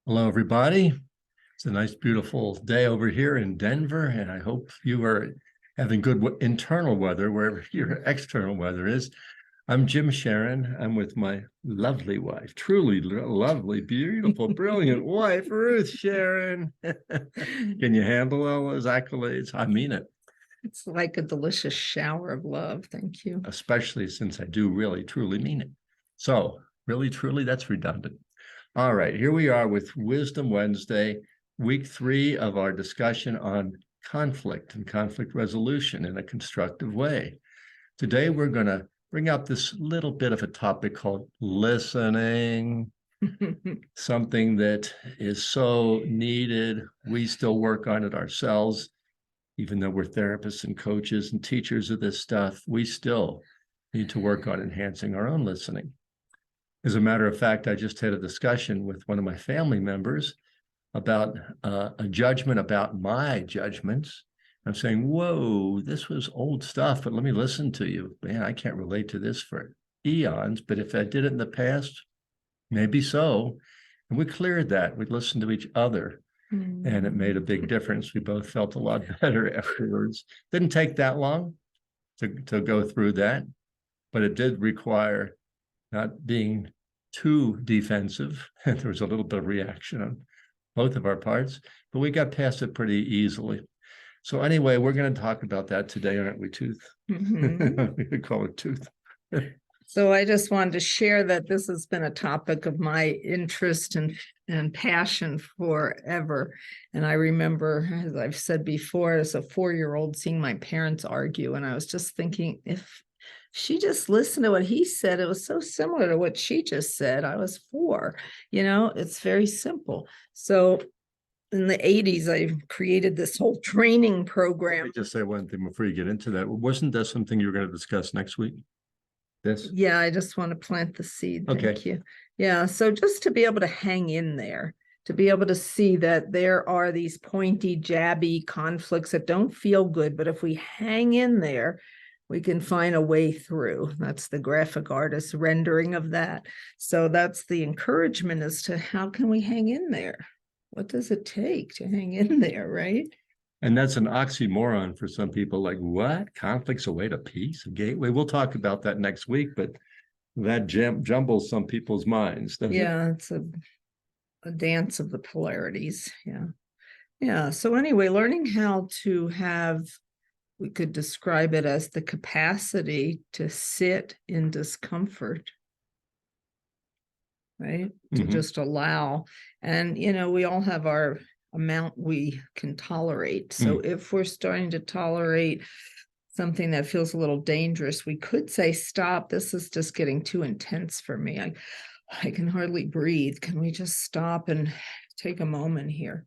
Hello, everybody. It's a nice, beautiful day over here in Denver, and I hope you are having good internal weather wherever your external weather is. I'm Jim Sharon. I'm with my lovely wife, truly lovely, beautiful, brilliant wife, Ruth Sharon. Can you handle all those accolades? I mean it. It's like a delicious shower of love. Thank you. Especially since I do really, truly mean it. So, really, truly, that's redundant. All right, here we are with Wisdom Wednesday, week 3 of our discussion on conflict and conflict resolution in a constructive way. Today, we're going to bring up this little bit of a topic called listening, something that is so needed. We still work on it ourselves, even though we're therapists and coaches and teachers of this stuff. We still need to work on enhancing our own listening. As a matter of fact, I just had a discussion with one of my family members about a judgment about my judgments. I'm saying, whoa, this was old stuff, but let me listen to you. Man, I can't relate to this for eons, but if I did it in the past, maybe so. And we cleared that. We listened to each other, and it made a big difference. We both felt a lot better afterwards. Didn't take that long to go through that, but it did require not being too defensive. There was a little bit of reaction on both of our parts, but we got past it pretty easily. So anyway, we're going to talk about that today, aren't we, Tooth? We could call it Tooth. So I just wanted to share that this has been a topic of my interest and passion forever. And I remember, as I've said before, as a 4-year-old, seeing my parents argue, and I was just thinking, if she just listened to what he said, it was so similar to what she just said. I was 4, it's very simple. So in the 80s, I created this whole training program. Let me just say one thing before you get into that. Wasn't that something you were going to discuss next week? This? Yeah, I just want to plant the seed. Okay. Thank you. Yeah, so just to be able to hang in there, to be able to see that there are these pointy, jabby conflicts that don't feel good, but if we hang in there, we can find a way through. That's the graphic artist rendering of that. So that's the encouragement as to how can we hang in there? What does it take to hang in there, right? And that's an oxymoron for some people. Like, what? Conflict's a way to peace, a gateway? We'll talk about that next week, but that jumbles some people's minds, doesn't it? Yeah, it's a dance of the polarities. Yeah. So anyway, learning how to have, we could describe it as the capacity to sit in discomfort, right? To just allow. And, we all have our amount we can tolerate. So if we're starting to tolerate something that feels a little dangerous, we could say, stop, this is just getting too intense for me. I can hardly breathe. Can we just stop and take a moment here?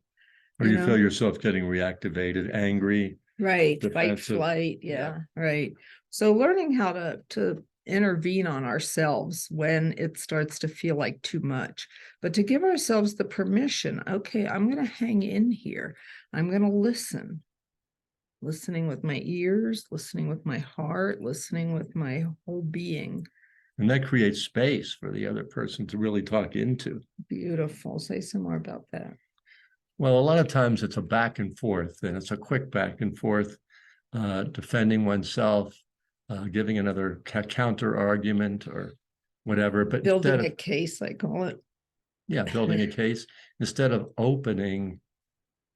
Or you feel yourself getting reactivated, angry. Right. Defensive. Fight, flight. Yeah. Right. So learning how to intervene on ourselves when it starts to feel like too much, but to give ourselves the permission. Okay, I'm going to hang in here. I'm going to listening with my ears, listening with my heart, listening with my whole being. And that creates space for the other person to really talk into. Beautiful. Say some more about that. Well, a lot of times it's a back and forth, and it's a quick back and forth, defending oneself, giving another counter argument or whatever. But building a case, I call it. Yeah, building a case. Instead of opening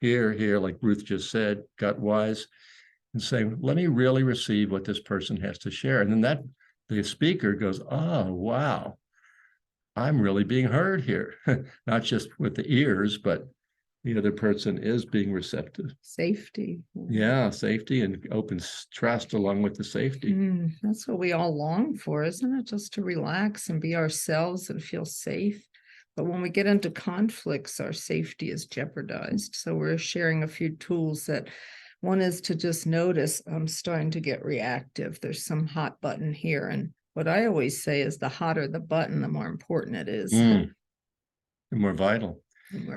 here, like Ruth just said, gut wise, and saying, let me really receive what this person has to share. And then the speaker goes, oh, wow, I'm really being heard here. Not just with the ears, but the other person is being receptive. Safety. Yeah, safety and opens trust along with the safety. That's what we all long for, isn't it? Just to relax and be ourselves and feel safe. But when we get into conflicts, our safety is jeopardized. So we're sharing a few tools that one is to just notice, I'm starting to get reactive. There's some hot button here. And what I always say is the hotter the button, the more important it is. The more vital.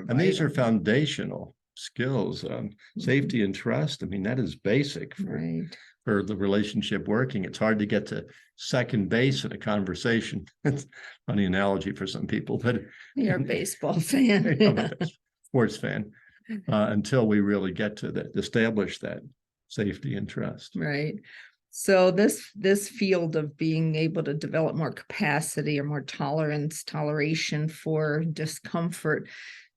And these are foundational skills, safety and trust. I mean, that is basic for for the relationship working. It's hard to get to second base in a conversation. It's a funny analogy for some people, but You're a baseball fan. I'm a sports fan, until we really get to that, establish that safety and trust. Right. So this field of being able to develop more capacity or more toleration for discomfort,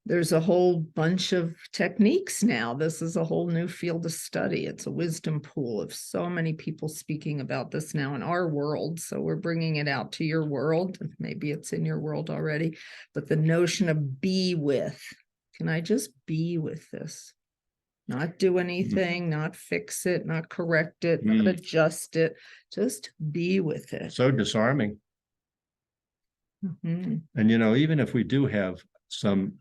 there's a whole bunch of techniques now. This is a whole new field of study. It's a wisdom pool of so many people speaking about this now in our world. So we're bringing it out to your world. Maybe it's in your world already, but the notion of be with. Can I just be with this? Not do anything, not fix it, not correct it, not adjust it, just be with it. So disarming. Mhm. And, even if we do have some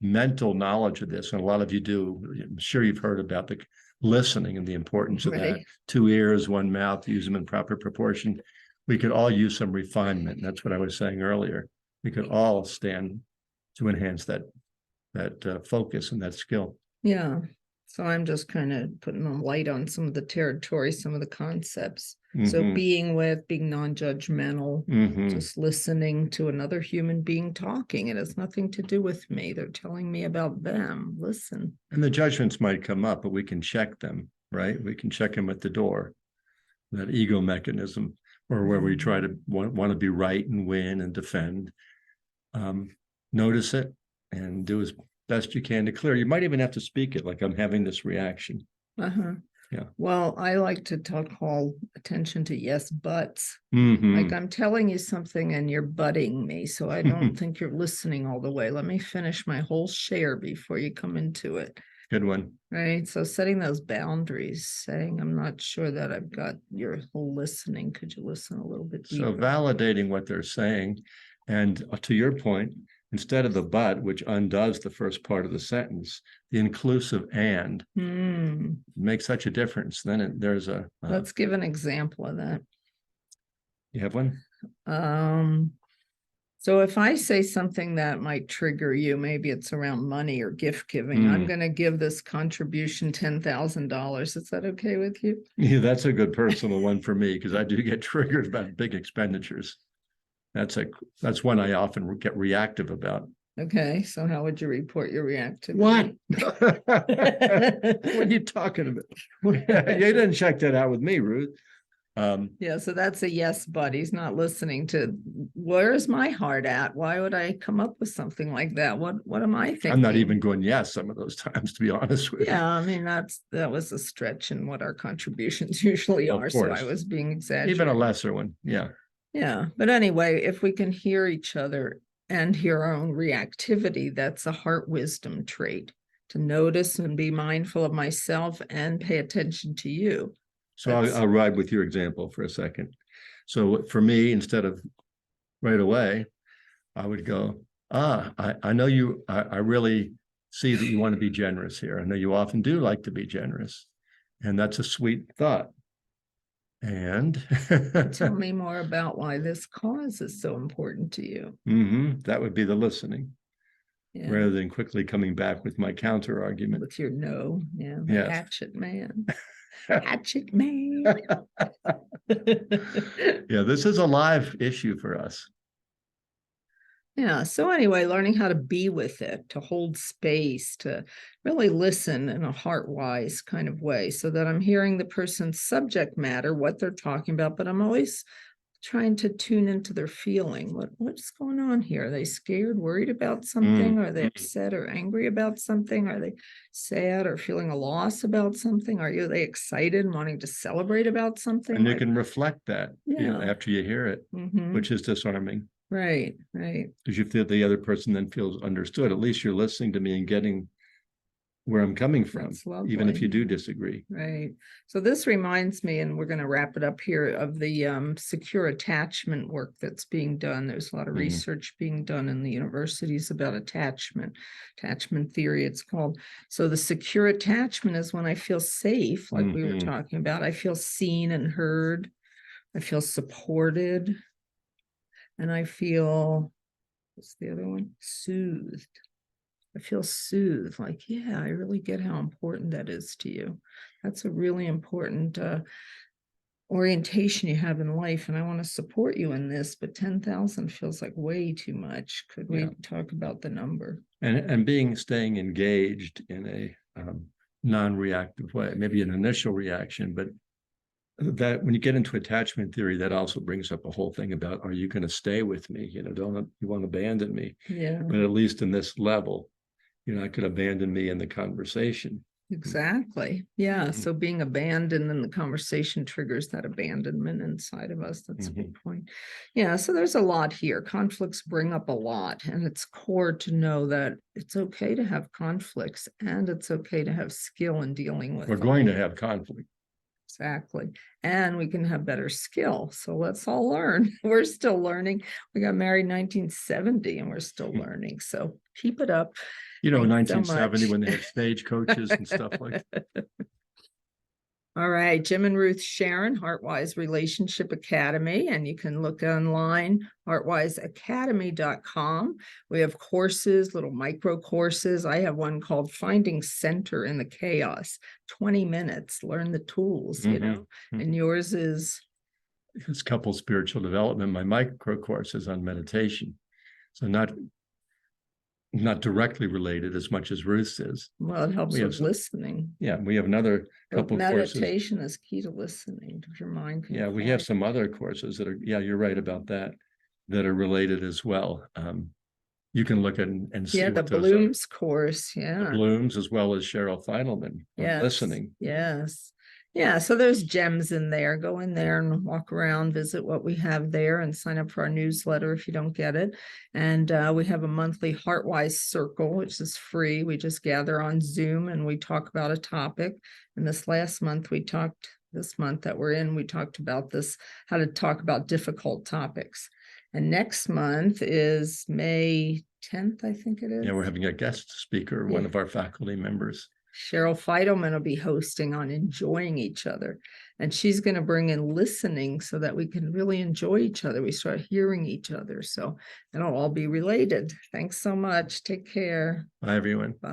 mental knowledge of this, and a lot of you do, I'm sure you've heard about the listening and the importance of that. Right. 2 ears, 1 mouth, use them in proper proportion. We could all use some refinement. That's what I was saying earlier. We could all stand to enhance that focus and that skill. Yeah. So I'm just kind of putting a light on some of the territory, some of the concepts. So Mhm. being non-judgmental, Mhm. just listening to another human being talking. It has nothing to do with me. They're telling me about them. Listen. And the judgments might come up, but we can check them, right? We can check them at the door. That ego mechanism, or where we try to want to be right and win and defend. Notice it and do as best you can to clear. You might even have to speak it, like I'm having this reaction. Uh-huh. Yeah. Well, I like to call attention to yes, buts. Mhm. Like I'm telling you something and you're butting me, so I don't think you're listening all the way. Let me finish my whole share before you come into it. Good one. Right. So setting those boundaries, saying, I'm not sure that I've got your whole listening. Could you listen a little bit deeper? So validating what they're saying. And to your point, instead of the but, which undoes the first part of the sentence, the inclusive and makes such a difference. Then there's a. Let's give an example of that. You have one? So if I say something that might trigger you, maybe it's around money or gift giving, I'm going to give this contribution $10,000. Is that okay with you? Yeah, that's a good personal one for me because I do get triggered about big expenditures. That's one I often get reactive about. Okay, so how would you report your reactivity? What? What are you talking about? You didn't check that out with me, Ruth. Yeah, so that's a yes, but he's not listening to where's my heart at? Why would I come up with something like that? What am I thinking? I'm not even going yes some of those times, to be honest with you. Yeah, I mean that was a stretch in what our contributions usually are. So I was being exaggerated. Even a lesser one, yeah. Yeah, but anyway, if we can hear each other and hear our own reactivity, that's a heart wisdom trait, to notice and be mindful of myself and pay attention to you. So I'll ride with your example for a second. So for me, instead of right away, I would go, I know you, I really see that you want to be generous here. I know you often do like to be generous. And that's a sweet thought. And tell me more about why this cause is so important to you. That would be the listening, rather than quickly coming back with my counter argument. With your no, yes. Hatchet man. Hatchet man. Yeah, this is a live issue for us. Yeah. So anyway, learning how to be with it, to hold space, to really listen in a heart-wise kind of way so that I'm hearing the person's subject matter, what they're talking about, but I'm always trying to tune into their feeling. What's going on here? Are they scared, worried about something? Are they upset or angry about something? Are they sad or feeling a loss about something? Are they excited and wanting to celebrate about something? And you can reflect that after you hear it, which is disarming. Right, right. Because you feel the other person then feels understood. At least you're listening to me and getting where I'm coming from, even if you do disagree. Right. So this reminds me, and we're going to wrap it up here, of the secure attachment work that's being done. There's a lot of research being done in the universities about attachment theory, it's called. So the secure attachment is when I feel safe, like we were talking about. I feel seen and heard. I feel supported. And I feel, what's the other one? Soothed. I feel soothed, like, yeah, I really get how important that is to you. That's a really important orientation you have in life, and I want to support you in this, but 10,000 feels like way too much. Could we talk about the number? And staying engaged in a non-reactive way, maybe an initial reaction, but that when you get into attachment theory, that also brings up a whole thing about, are you going to stay with me? Don't you want to abandon me? Yeah, but at least in this level, you're not going to abandon me in the conversation. exactly. Yeah. So being abandoned in the conversation triggers that abandonment inside of us. That's a good point. Yeah. So there's a lot here. Conflicts bring up a lot, and it's core to know that it's okay to have conflicts and it's okay to have skill in dealing with We're them. going to have conflict. Exactly. And we can have better skill. So let's all learn. We're still learning. We got married 1970 and we're still learning. So keep it up. Thanks 1970 so when they had stagecoaches and stuff like that. All right, Jim and Ruth Sharon, Heartwise Relationship Academy, and you can look online, heartwiseacademy.com. We have courses, little micro courses. I have one called Finding Center in the Chaos, 20 minutes, learn the tools, and yours is? It's couple spiritual development. My micro course is on meditation. So not directly related as much as Ruth's is. Well, it helps with listening. Yeah, we have another couple courses. Meditation is key to listening, if your mind can. Yeah, we have some other courses that are, you're right about that are related as well. You can look at and see the Blooms course. The Blooms, as well as Cheryl Feidelman. Listening. Yes. Yeah, so there's gems in there. Go in there and walk around, visit what we have there, and sign up for our newsletter if you don't get it. And we have a monthly Heartwise Circle, which is free. We just gather on Zoom and we talk about a topic. And this month that we're in, we talked about how to talk about difficult topics. And next month is May 10th, I think it is. Yeah, we're having a guest speaker, one of our faculty members. Cheryl Feidelman will be hosting on enjoying each other. And she's going to bring in listening so that we can really enjoy each other. We start hearing each other. So it'll all be related. Thanks so much. Take care. Bye, everyone. Bye.